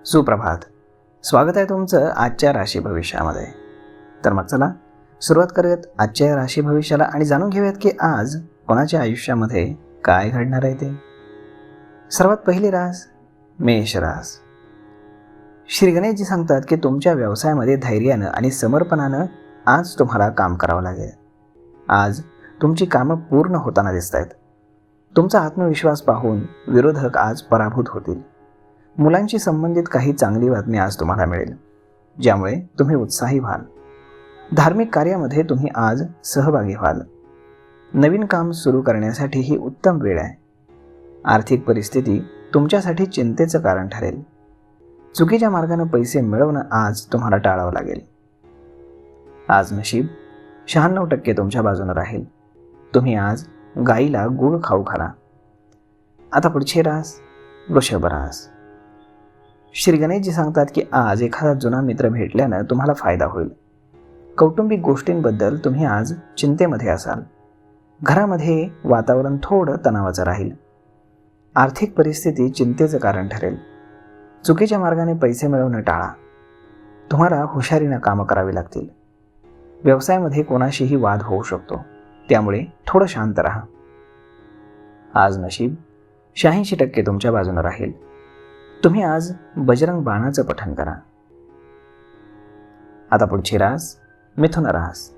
सुप्रभात. स्वागत आहे तुमचं आजच्या राशी भविष्यामध्ये. तर मग चला सुरुवात करूयात आजच्या राशी भविष्याला आणि जाणून घेऊयात की आज कोणाच्या आयुष्यामध्ये काय घडणार आहे ते. सर्वात पहिली रास मेष रास. श्री गणेशजी सांगतात की तुमच्या व्यवसायामध्ये धैर्यानं आणि समर्पणानं आज तुम्हाला काम करावं लागेल. आज तुमची कामं पूर्ण होताना दिसत आहेत. तुमचा आत्मविश्वास पाहून विरोधक आज पराभूत होतील. मुलांशी संबंधित काही चांगली बातमी आज तुम्हाला मिळेल, ज्यामुळे तुम्ही उत्साही व्हाल. धार्मिक कार्यामध्ये तुम्ही आज सहभागी व्हाल. नवीन काम सुरू करण्यासाठी ही उत्तम वेळ आहे. आर्थिक परिस्थिती तुमच्यासाठी चिंतेचं कारण ठरेल. चुकीच्या मार्गाने पैसे मिळवणं आज तुम्हाला टाळावं लागेल. आज नशीब 96% तुमच्या बाजूने राहील. तुम्ही आज गाईला गुळ खाऊ घाला. आता पुढची रास वृषभ रास. श्री गणेशजी सांगतात की आज एखादा जुना मित्र भेटल्यानं तुम्हाला फायदा होईल. कौटुंबिक गोष्टींबद्दल तुम्ही आज चिंतेमध्ये असाल. घरामध्ये वातावरण थोडं तणावाचं राहील. आर्थिक परिस्थिती चिंतेचं कारण ठरेल. चुकीच्या मार्गाने पैसे मिळवणं टाळा. तुम्हाला हुशारीनं कामं करावी लागतील. व्यवसायामध्ये कोणाशीही वाद होऊ शकतो, त्यामुळे थोडं शांत राहा. आज नशीब 86% तुमच्या बाजूने राहील. तुम्ही आज बजरंग बाणाचं पठण करा. आता पुढची रास मिथुन रास.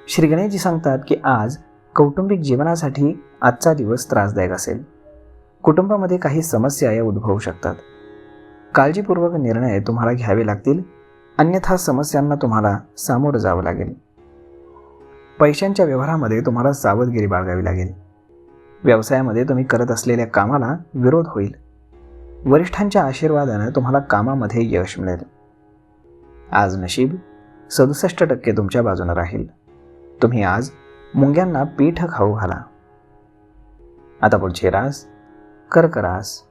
श्री गणेशजी सांगतात की आज कौटुंबिक जीवनासाठी आजचा दिवस त्रासदायक असेल. कुटुंबामध्ये काही समस्या या उद्भवू शकतात. काळजीपूर्वक निर्णय तुम्हाला घ्यावे लागतील, अन्यथा समस्यांना तुम्हाला सामोरं जावं लागेल. पैशांच्या व्यवहारामध्ये तुम्हाला सावधगिरी बाळगावी लागेल. व्यवसायामध्ये तुम्ही करत असलेल्या कामाला विरोध होईल. वरिष्ठांच्या आशीर्वादानं तुम्हाला कामामध्ये यश मिळेल. आज नशीब 67% तुमच्या बाजूने राहील. तुम्ही आज मुंग्यांना पीठ खाऊ घाला. आता पुढची रास कर्क रास.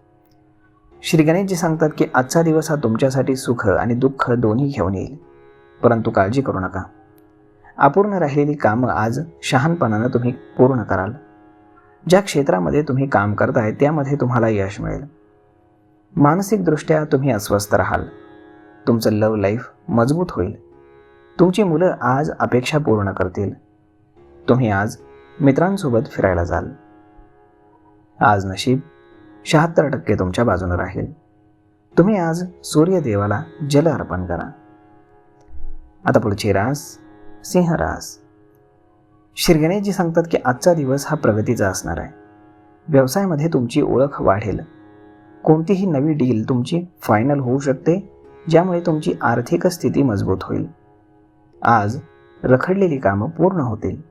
श्री गणेशजी सांगतात की आजचा दिवस हा तुमच्यासाठी सुख आणि दुःख दोन्ही घेऊन येईल, परंतु काळजी करू नका. अपूर्ण राहिलेली कामं आज शहाणपणानं तुम्ही पूर्ण कराल. ज्या क्षेत्रामध्ये तुम्ही काम करताय त्यामध्ये तुम्हाला यश मिळेल. मानसिकदृष्ट्या तुम्ही अस्वस्थ राहाल. तुमचं लव्ह लाईफ मजबूत होईल. तुमची मुलं आज अपेक्षा पूर्ण करतील. तुम्ही आज मित्रांसोबत फिरायला जाल. आज नशीब 76% तुमच्या बाजूने राहील. तुम्ही आज सूर्यदेवाला जल अर्पण करा. आता पुढची रास सिंह रास. श्री गणेशजी सांगतात की आजचा दिवस हा प्रगतीचा असणार आहे. व्यवसायामध्ये तुमची ओळख वाढेल. कोणतीही नवी डील तुमची फायनल होऊ शकते, ज्यामुळे तुमची आर्थिक स्थिती मजबूत होईल. आज रखडलेली कामं पूर्ण होतील.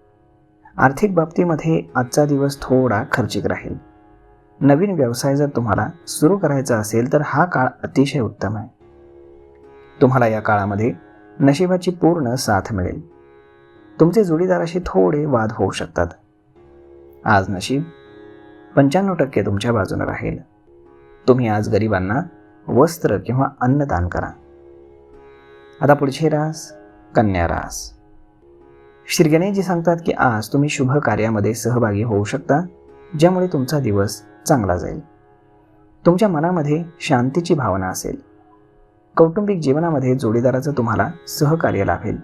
आर्थिक बाबतीमध्ये आजचा दिवस थोडा खर्चिक राहील. नवीन व्यवसाय जर तुम्हाला सुरू करायचा असेल तर हा काळ अतिशय उत्तम आहे. तुम्हाला या काळामध्ये नशिबाची पूर्ण साथ मिळेल. तुमचे जोडीदाराशी थोडे वाद होऊ शकतात. आज नशीब 95% तुमच्या बाजूने राहील. तुम्ही आज गरिबांना वस्त्र किंवा अन्न दान करा. आता पुढची रास कन्या रास. श्री गणेशजी सांगतात की आज तुम्ही शुभ कार्यामध्ये सहभागी होऊ शकता, ज्यामुळे तुमचा दिवस चांगला जाईल. तुमच्या मनामध्ये शांतीची भावना असेल. कौटुंबिक जीवनामध्ये जोडीदाराचं तुम्हाला सहकार्य लाभेल.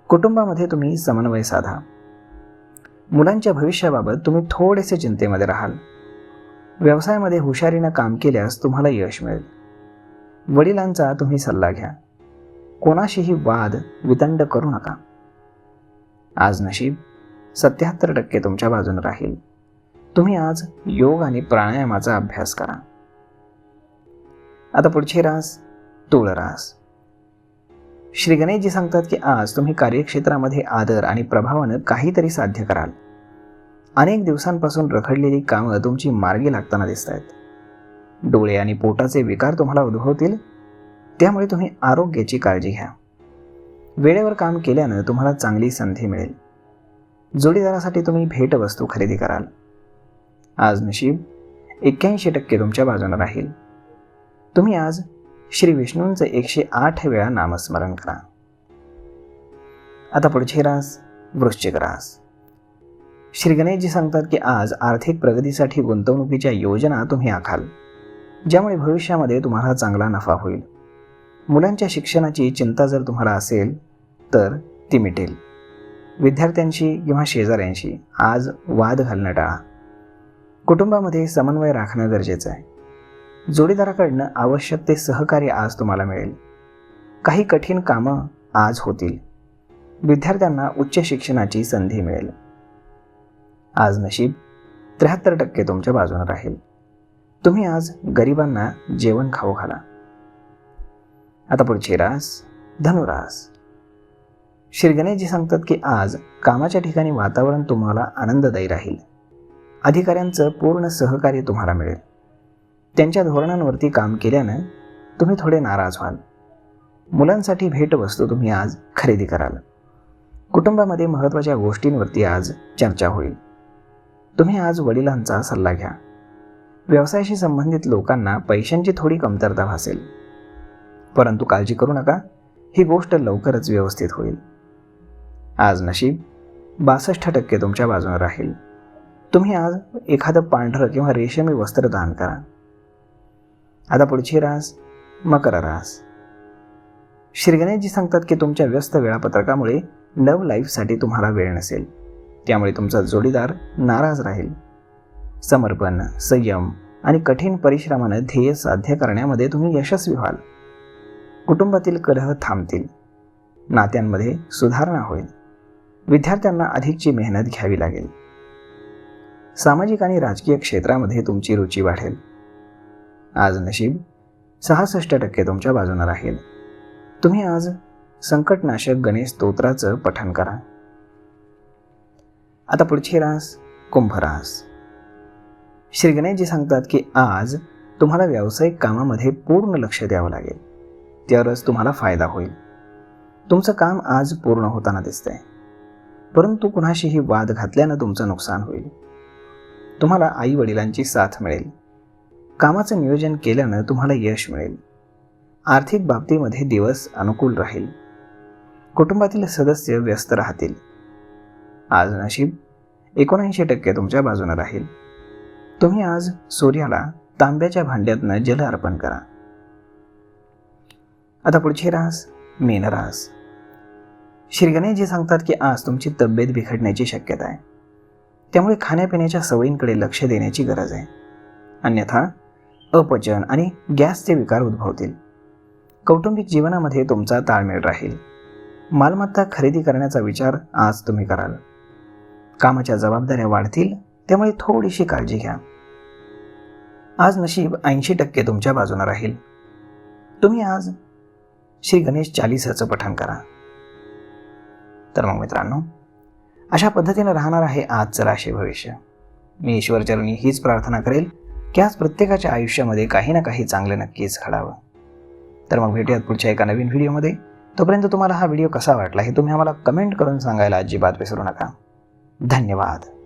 कुटुंबामध्ये तुम्ही समन्वय साधा. मुलांच्या भविष्याबाबत तुम्ही थोडेसे चिंतेमध्ये राहाल. व्यवसायामध्ये हुशारीनं काम केल्यास तुम्हाला यश मिळेल. वडिलांचा तुम्ही सल्ला घ्या. कोणाशीही वाद वितंड करू नका. आज नशीब 77% तुमच्या बाजूने राहील. तुम्ही आज योग आणि प्राणायामाचा अभ्यास करा. आता पुढची रास तुळ रास. श्री गणेशजी सांगतात की आज तुम्ही कार्यक्षेत्रामध्ये आदर आणि प्रभावानं काहीतरी साध्य कराल. अनेक दिवसांपासून रखडलेली कामं तुमची मार्गी लागताना दिसत आहेत. डोळे आणि पोटाचे विकार तुम्हाला उद्भवतील, त्यामुळे तुम्ही आरोग्याची काळजी घ्या. वेळेवर काम केल्यानं तुम्हाला चांगली संधी मिळेल. जोडीदारासाठी तुम्ही भेटवस्तू खरेदी कराल. आज नशीब 81% तुमच्या बाजूने राहील. तुम्ही आज श्री विष्णूंचं 108 वेळा नामस्मरण करा. आता पुढची रास वृश्चिक रास. श्री गणेशजी सांगतात की आज आर्थिक प्रगतीसाठी गुंतवणुकीच्या योजना तुम्ही आखाल. ज्यामुळे भविष्यामध्ये तुम्हाला चांगला नफा होईल. मुलांच्या शिक्षणाची चिंता जर तुम्हाला असेल तर ती मिटेल. विद्यार्थ्यांशी किंवा शेजाऱ्यांशी आज वाद घालणं टाळा. कुटुंबामध्ये समन्वय राखणं गरजेचं आहे. जोडीदाराकडनं आवश्यक ते सहकार्य आज तुम्हाला मिळेल. काही कठीण कामं आज होतील. विद्यार्थ्यांना उच्च शिक्षणाची संधी मिळेल. आज नशीब 73% तुमच्या बाजूने राहील. तुम्ही आज गरिबांना जेवण खाऊ घाला. आता पुढची रास धनुरास. श्री गणेशजी सांगतात की आज कामाच्या ठिकाणी वातावरण तुम्हाला आनंददायी राहील. अधिकाऱ्यांचं पूर्ण सहकार्य तुम्हाला मिळेल. त्यांच्या धोरणांवरती काम केल्यानं तुम्ही थोडे नाराज व्हाल. मुलांसाठी भेटवस्तू तुम्ही आज खरेदी कराल. कुटुंबामध्ये महत्त्वाच्या गोष्टींवरती आज चर्चा होईल. तुम्ही आज वडिलांचा सल्ला घ्या. व्यवसायाशी संबंधित लोकांना पैशांची थोडी कमतरता भासेल, परंतु काळजी करू नका, ही गोष्ट लवकरच व्यवस्थित होईल. आज नशीब 62% तुमच्या बाजूने राहील. तुम्ही आज एखादं पांढरं किंवा रेशमी वस्त्र दान करा. आता पुढची रास मकर रास. श्री गणेशजी सांगतात की तुमच्या व्यस्त वेळापत्रकामुळे लव्ह लाईफसाठी तुम्हाला वेळ नसेल. त्यामुळे तुमचा जोडीदार नाराज राहील. समर्पण, संयम आणि कठीण परिश्रमानं ध्येय साध्य करण्यामध्ये तुम्ही यशस्वी व्हाल. कुटुंबातील कलह थांबतील. नात्यांमध्ये सुधारणा होईल. विद्यार्थ्यांना अधिकची मेहनत घ्यावी लागेल. सामाजिक आणि राजकीय क्षेत्रामध्ये तुमची रुची वाढेल. आज नशीब 66% तुमच्या बाजूने राहील. तुम्ही आज संकटनाशक गणेश स्तोत्राचं पठण करा. आता पुढची रास कुंभ रास. श्री गणेशजी सांगतात की आज तुम्हाला व्यावसायिक कामामध्ये पूर्ण लक्ष द्यावं लागेल. त्यावरच तुम्हाला फायदा होईल. तुमचं काम आज पूर्ण होताना दिसतंय, परंतु कुणाशीही वाद घातल्यानं तुमचं नुकसान होईल. तुम्हाला आई वडिलांची साथ मिळेल. कामाचं नियोजन केल्यानं तुम्हाला यश मिळेल. आर्थिक बाबतीमध्ये दिवस अनुकूल राहील. कुटुंबातील सदस्य व्यस्त राहतील. आज नशीब 79% तुमच्या बाजूने राहील. तुम्ही आज सूर्याला तांब्याच्या भांड्यातनं जल अर्पण करा. आता पुढची रास मीनरास. श्री गणेशजी सांगतात की आज तुमची तब्येत बिघडण्याची शक्यता आहे. त्यामुळे खाण्यापिण्याच्या सवयींकडे लक्ष देण्याची गरज आहे. अन्यथा अपचन आणि गॅसचे विकार उद्भवतील. कौटुंबिक जीवनामध्ये तुमचा ताळमेळ राहील. मालमत्ता खरेदी करण्याचा विचार आज तुम्ही कराल. कामाच्या जबाबदाऱ्या वाढतील, त्यामुळे थोडीशी काळजी घ्या. आज नशीब 80% तुमच्या बाजूने राहील. तुम्ही आज श्री गणेश चालीसाचं पठण करा. तर मग मित्रांनो, अशा पद्धतीने राहणार आहे आजचं राशी भविष्य. मी ईश्वरचरणी हीच प्रार्थना करेल की आज प्रत्येकाच्या आयुष्यामध्ये काही ना काही चांगलं नक्कीच घडावं. तर मग भेटूयात पुढच्या एका नवीन व्हिडिओमध्ये. तोपर्यंत तुम्हाला हा व्हिडिओ कसा वाटला हे तुम्ही आम्हाला कमेंट करून सांगायला अजिबात विसरू नका. धन्यवाद.